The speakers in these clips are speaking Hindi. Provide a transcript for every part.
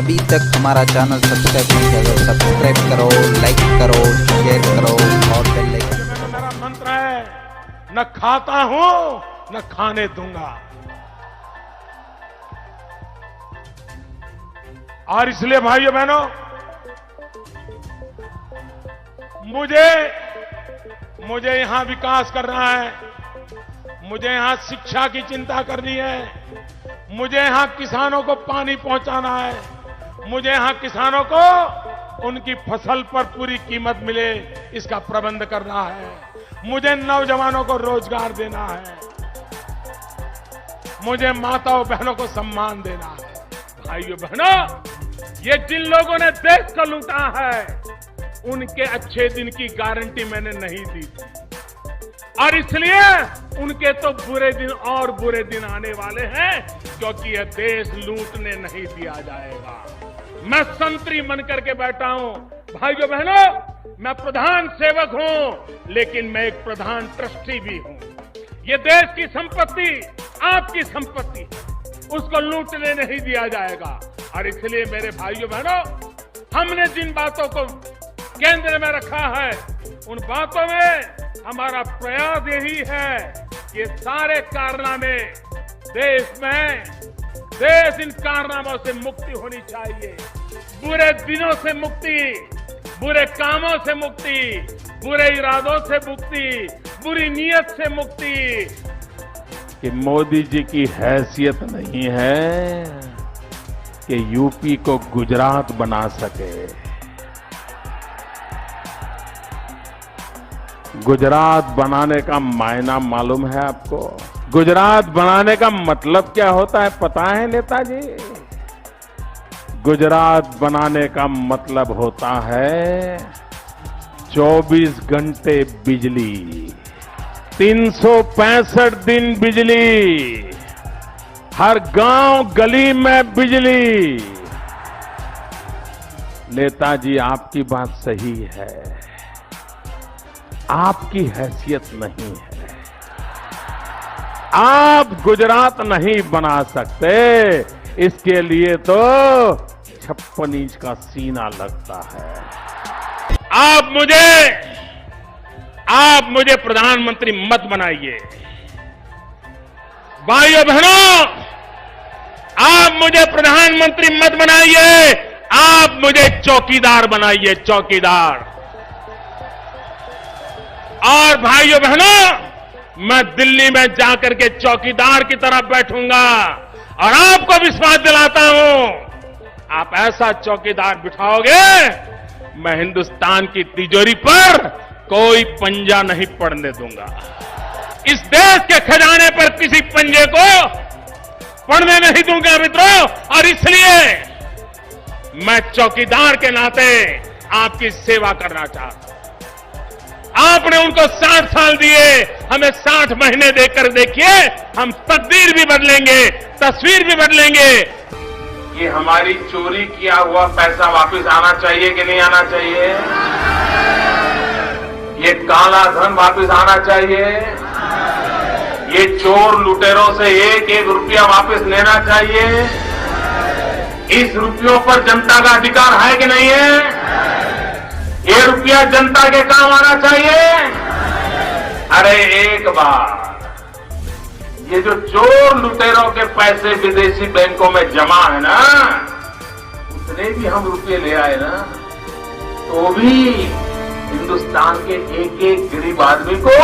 अभी तक हमारा चैनल सब्सक्राइब नहीं किया तो सब्सक्राइब करो, लाइक करो, शेयर करो और बेल आइकन। मेरा मंत्र है, न खाता हूं न खाने दूंगा। और इसलिए भाइयों बहनों, मुझे यहां विकास करना है, मुझे यहां शिक्षा की चिंता करनी है, मुझे यहां किसानों को पानी पहुंचाना है, मुझे यहां किसानों को उनकी फसल पर पूरी कीमत मिले इसका प्रबंध करना है, मुझे नौजवानों को रोजगार देना है, मुझे माताओं बहनों को सम्मान देना है। भाइयों बहनों, ये जिन लोगों ने देश को लूटा है उनके अच्छे दिन की गारंटी मैंने नहीं दी थी, और इसलिए उनके तो बुरे दिन और बुरे दिन आने वाले हैं, क्योंकि यह देश लूटने नहीं दिया जाएगा। मैं संतरी बन करके बैठा हूं। भाइयों बहनों, मैं प्रधान सेवक हूं, लेकिन मैं एक प्रधान ट्रस्टी भी हूं। यह देश की संपत्ति आपकी संपत्ति है, उसको लूटने नहीं दिया जाएगा। और इसलिए मेरे भाइयों बहनों, हमने जिन बातों को केंद्र में रखा है उन बातों में हमारा प्रयास यही है कि सारे कारनामे देश इन कारनामों से मुक्ति होनी चाहिए। बुरे दिनों से मुक्ति, बुरे कामों से मुक्ति, बुरे इरादों से मुक्ति, बुरी नीयत से मुक्ति। कि मोदी जी की हैसियत नहीं है कि यूपी को गुजरात बना सके। गुजरात बनाने का मायना मालूम है आपको? गुजरात बनाने का मतलब क्या होता है पता है नेताजी? गुजरात बनाने का मतलब होता है 24 घंटे बिजली, 365 दिन बिजली, हर गांव गली में बिजली। नेताजी, आपकी बात सही है, आपकी हैसियत नहीं है, आप गुजरात नहीं बना सकते। इसके लिए तो 56 इंच का सीना लगता है। आप मुझे प्रधानमंत्री मत बनाइए। भाइयों बहनों, आप मुझे प्रधानमंत्री मत बनाइए, आप मुझे चौकीदार बनाइए, चौकीदार। और भाइयों बहनों, मैं दिल्ली में जाकर के चौकीदार की तरह बैठूंगा और आपको विश्वास दिलाता हूं, आप ऐसा चौकीदार बिठाओगे, मैं हिंदुस्तान की तिजोरी पर कोई पंजा नहीं पड़ने दूंगा। इस देश के खजाने पर किसी पंजे को पड़ने नहीं दूंगा मित्रों। और इसलिए मैं चौकीदार के नाते आपकी सेवा करना चाहता हूं। आपने उनको 60 साल दिए, हमें 60 महीने देकर देखिए, हम तकदीर भी बदलेंगे, तस्वीर भी बदलेंगे। ये हमारी चोरी किया हुआ पैसा वापस आना चाहिए कि नहीं आना चाहिए? ये काला धन वापस आना चाहिए? ये चोर लुटेरों से एक एक रुपया वापस लेना चाहिए? इस रुपयों पर जनता का अधिकार है कि नहीं है? ये रुपया जनता के काम आना चाहिए। अरे एक बार ये जो चोर लुटेरों के पैसे विदेशी बैंकों में जमा है ना, उतने भी हम रुपये ले आए ना, तो भी हिंदुस्तान के एक एक गरीब आदमी को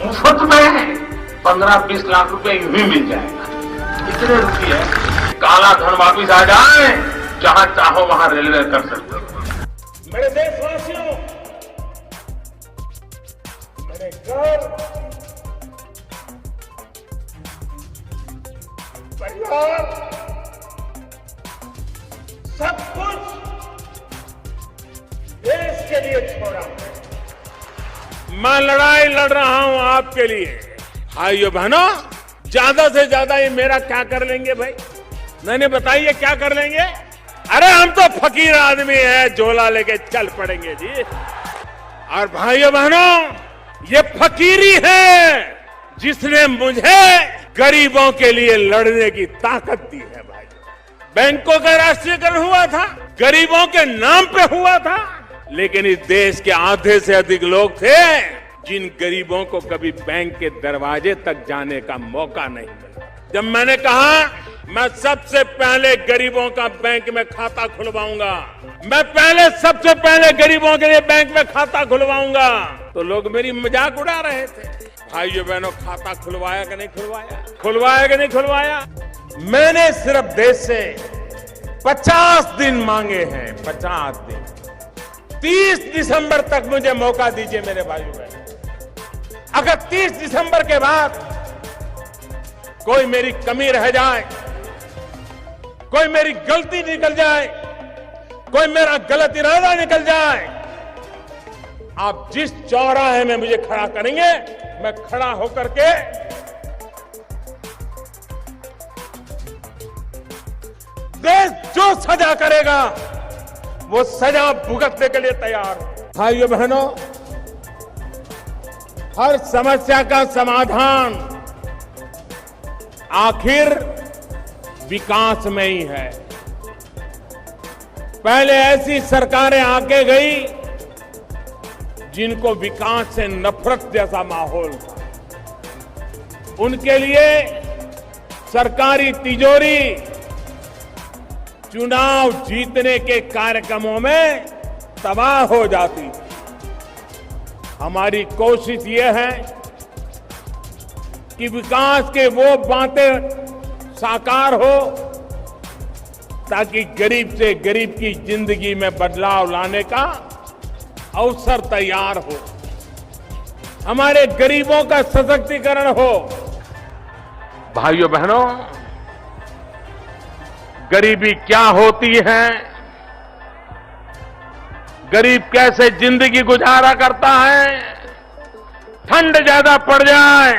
मुफ्त में 15-20 लाख रुपए यूं ही मिल जाएगा। इतने रुपये काला धन वापिस आ जाए, जहां चाहो वहां रेलवे कर सकते हो। मेरे देशवासियों, मेरे घर, परिवार, सब कुछ देश के लिए छोड़ा है। मैं लड़ाई लड़ रहा हूं आपके लिए। भाइयों बहनों, ज्यादा से ज्यादा ये मेरा क्या कर लेंगे भाई? नहीं बताइए क्या कर लेंगे? अरे हम तो फकीर आदमी है, झोला लेके चल पड़ेंगे जी। और भाइयों बहनों, ये फकीरी है जिसने मुझे गरीबों के लिए लड़ने की ताकत दी है भाई। बैंकों का राष्ट्रीयकरण हुआ था, गरीबों के नाम पे हुआ था, लेकिन इस देश के आधे से अधिक लोग थे जिन गरीबों को कभी बैंक के दरवाजे तक जाने का मौका नहीं मिला। जब मैंने कहा मैं सबसे पहले गरीबों का बैंक में खाता खुलवाऊंगा, मैं सबसे पहले गरीबों के लिए बैंक में खाता खुलवाऊंगा, तो लोग मेरी मजाक उड़ा रहे थे। भाइयों बहनों, खाता खुलवाया कि नहीं खुलवाया? खुलवाया कि नहीं खुलवाया? मैंने सिर्फ देश से 50 दिन मांगे हैं, 50 दिन। 30 दिसंबर तक मुझे मौका दीजिए मेरे भाइयों बहनों। अगर 30 दिसंबर के बाद कोई मेरी कमी रह जाए, कोई मेरी गलती निकल जाए, कोई मेरा गलत इरादा निकल जाए, आप जिस चौराहे में मुझे खड़ा करेंगे, मैं खड़ा होकर के देश जो सजा करेगा वो सजा भुगतने के लिए तैयार हूं। भाइयों बहनों, हर समस्या का समाधान आखिर विकास में ही है। पहले ऐसी सरकारें आके गई जिनको विकास से नफरत जैसा माहौल था। उनके लिए सरकारी तिजोरी चुनाव जीतने के कार्यक्रमों में तबाह हो जाती। हमारी कोशिश ये है कि विकास के वो बातें साकार हो ताकि गरीब से गरीब की जिंदगी में बदलाव लाने का अवसर तैयार हो, हमारे गरीबों का सशक्तिकरण हो। भाइयों बहनों, गरीबी क्या होती है, गरीब कैसे जिंदगी गुजारा करता है, ठंड ज्यादा पड़ जाए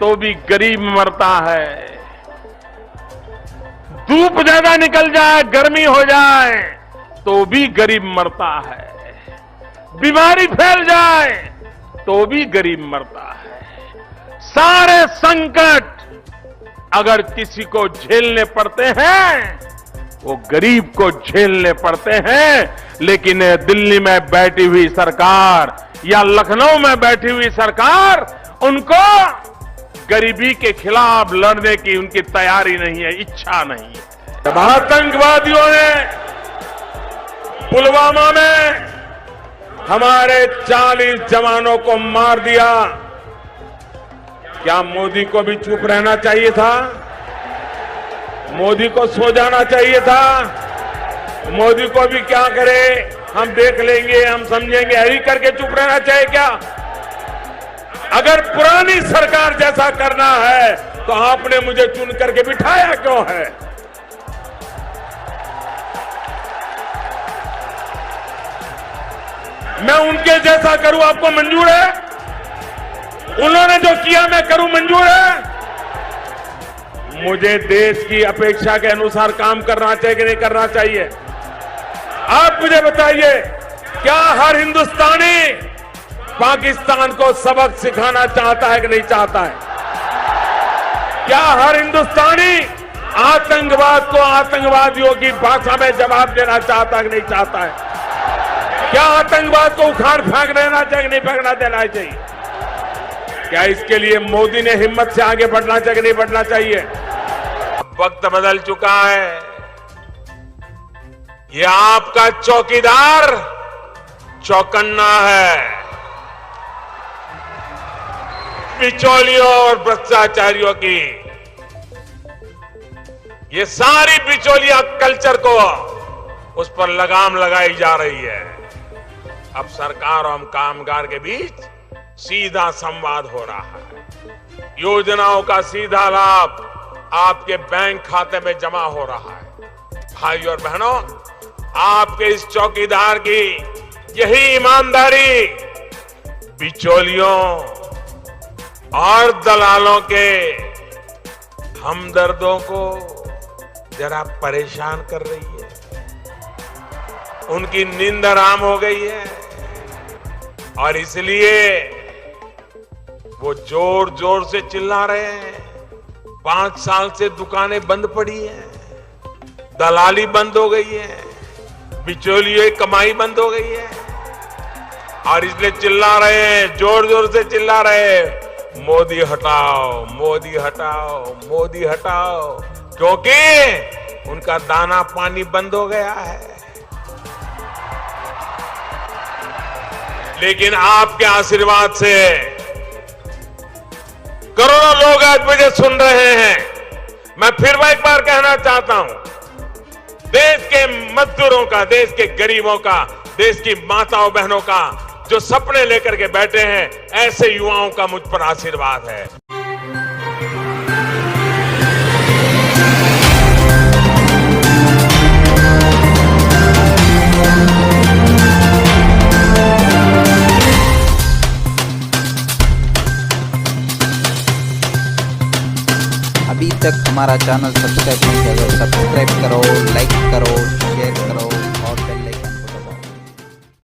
तो भी गरीब मरता है, धूप ज्यादा निकल जाए, गर्मी हो जाए तो भी गरीब मरता है, बीमारी फैल जाए तो भी गरीब मरता है। सारे संकट अगर किसी को झेलने पड़ते हैं वो गरीब को झेलने पड़ते हैं। लेकिन दिल्ली में बैठी हुई सरकार या लखनऊ में बैठी हुई सरकार, उनको गरीबी के खिलाफ लड़ने की उनकी तैयारी नहीं है, इच्छा नहीं है। जब आतंकवादियों ने पुलवामा में हमारे 40 जवानों को मार दिया, क्या मोदी को भी चुप रहना चाहिए था? मोदी को सो जाना चाहिए था? मोदी को भी क्या करे, हम देख लेंगे, हम समझेंगे, यही करके चुप रहना चाहिए क्या? अगर पुरानी सरकार जैसा करना है तो आपने मुझे चुन करके बिठाया क्यों है? मैं उनके जैसा करूं, आपको मंजूर है? उन्होंने जो किया मैं करूं, मंजूर है? मुझे देश की अपेक्षा के अनुसार काम करना चाहिए कि नहीं करना चाहिए? आप मुझे बताइए, क्या हर हिंदुस्तानी पाकिस्तान को सबक सिखाना चाहता है कि नहीं चाहता है? क्या हर हिंदुस्तानी आतंकवाद को आतंकवादियों की भाषा में जवाब देना चाहता है कि नहीं चाहता है? क्या आतंकवाद को उखाड़ फेंक देना चाहिए कि नहीं फेंकना देना चाहिए? क्या इसके लिए मोदी ने हिम्मत से आगे बढ़ना चाहिए कि नहीं बढ़ना चाहिए? वक्त बदल चुका है। ये आपका चौकीदार चौकन्ना है। बिचौलियों और भ्रष्टाचारियों की ये सारी बिचौलिया कल्चर को उस पर लगाम लगाई जा रही है। अब सरकार और कामगार के बीच सीधा संवाद हो रहा है। योजनाओं का सीधा लाभ आपके बैंक खाते में जमा हो रहा है। भाइयों और बहनों, आपके इस चौकीदार की यही ईमानदारी बिचौलियों और दलालों के हमदर्दों को जरा परेशान कर रही है। उनकी नींद हराम हो गई है और इसलिए वो जोर जोर से चिल्ला रहे हैं। 5 साल से दुकानें बंद पड़ी हैं, दलाली बंद हो गई है, बिचौलियों की कमाई बंद हो गई है और इसलिए चिल्ला रहे हैं, जोर जोर से चिल्ला रहे हैं, मोदी हटाओ, मोदी हटाओ, मोदी हटाओ, क्योंकि उनका दाना पानी बंद हो गया है। लेकिन आपके आशीर्वाद से करोड़ों लोग आज मुझे सुन रहे हैं। मैं फिर एक बार कहना चाहता हूं, देश के मजदूरों का, देश के गरीबों का, देश की माताओं बहनों का जो सपने लेकर के बैठे हैं, ऐसे युवाओं का मुझ पर आशीर्वाद है। अभी तक हमारा चैनल सब्सक्राइब नहीं किया तो सब्सक्राइब करो, लाइक करो, शेयर करो।